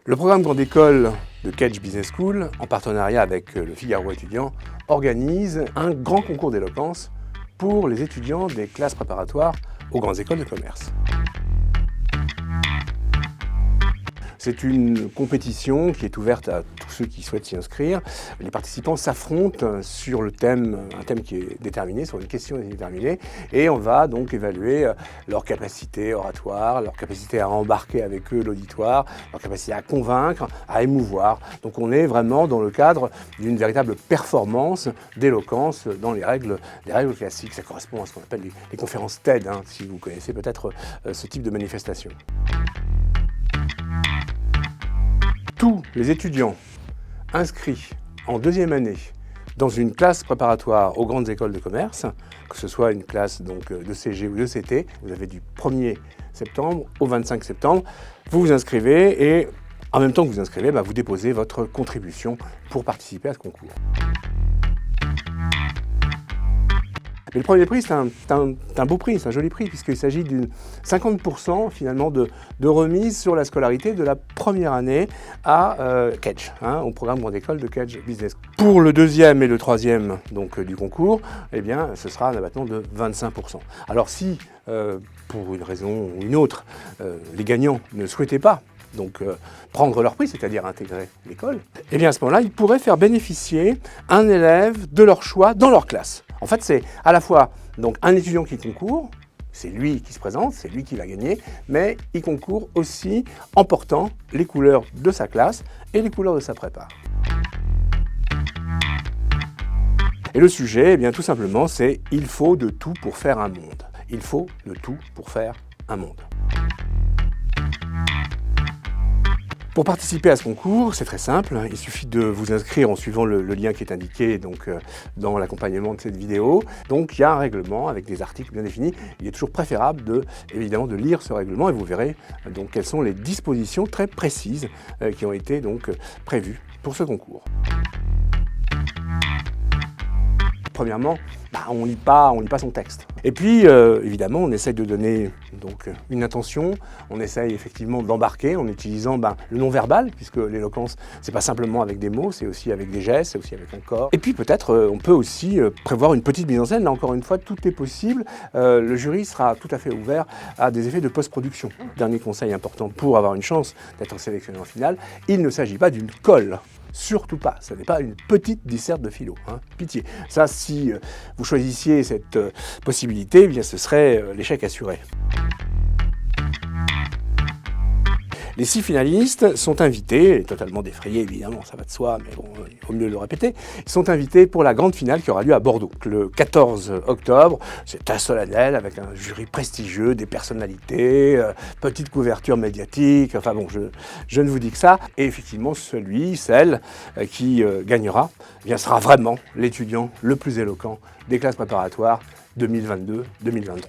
Le programme Grande École de Kedge Business School, en partenariat avec le Figaro étudiant, organise un grand concours d'éloquence pour les étudiants des classes préparatoires aux grandes écoles de commerce. C'est une compétition qui est ouverte à tous ceux qui souhaitent s'y inscrire. Les participants s'affrontent sur un thème qui est déterminé, sur une question déterminée, et on va donc évaluer leur capacité oratoire, leur capacité à embarquer avec eux l'auditoire, leur capacité à convaincre, à émouvoir. Donc on est vraiment dans le cadre d'une véritable performance d'éloquence dans les règles classiques. Ça correspond à ce qu'on appelle les conférences TED, si vous connaissez peut-être ce type de manifestation. Tous les étudiants inscrits en deuxième année dans une classe préparatoire aux grandes écoles de commerce, que ce soit une classe donc, de CG ou de CT, vous avez du 1er septembre au 25 septembre, vous vous inscrivez et en même temps que vous inscrivez, vous déposez votre contribution pour participer à ce concours. Mais le premier prix, c'est un beau prix, c'est un joli prix, puisqu'il s'agit d'une 50% finalement de remise sur la scolarité de la première année à Kedge, au programme Grande École de Kedge Business. Pour le deuxième et le troisième du concours, ce sera un abattement de 25%. Alors si, pour une raison ou une autre, les gagnants ne souhaitaient pas prendre leur prix, c'est-à-dire intégrer l'école, à ce moment-là, ils pourraient faire bénéficier un élève de leur choix dans leur classe. En fait, c'est à la fois un étudiant qui concourt, c'est lui qui se présente, c'est lui qui va gagner, mais il concourt aussi en portant les couleurs de sa classe et les couleurs de sa prépa. Et le sujet, tout simplement, c'est « Il faut de tout pour faire un monde ». Il faut de tout pour faire un monde. Pour participer à ce concours, c'est très simple, il suffit de vous inscrire en suivant le lien qui est indiqué dans l'accompagnement de cette vidéo. Donc il y a un règlement avec des articles bien définis. Il est toujours préférable évidemment de lire ce règlement et vous verrez quelles sont les dispositions très précises qui ont été prévues pour ce concours. Premièrement, on lit pas son texte. Et puis, évidemment, on essaye de donner une intention, on essaye effectivement d'embarquer en utilisant le non-verbal, puisque l'éloquence, c'est pas simplement avec des mots, c'est aussi avec des gestes, c'est aussi avec un corps. Et puis peut-être, on peut aussi prévoir une petite mise en scène. Là, encore une fois, tout est possible. Le jury sera tout à fait ouvert à des effets de post-production. Dernier conseil important pour avoir une chance d'être sélectionné en finale, il ne s'agit pas d'une colle. Surtout pas, ce n'est pas une petite disserte de philo, pitié. Ça, si vous choisissiez cette possibilité, ce serait l'échec assuré. Les 6 finalistes sont invités, totalement défrayés évidemment, ça va de soi, mais bon, il vaut mieux le répéter, ils sont invités pour la grande finale qui aura lieu à Bordeaux, le 14 octobre. C'est très solennel, avec un jury prestigieux, des personnalités, petite couverture médiatique, enfin bon, je ne vous dis que ça. Et effectivement, celle qui gagnera, sera vraiment l'étudiant le plus éloquent des classes préparatoires 2022-2023.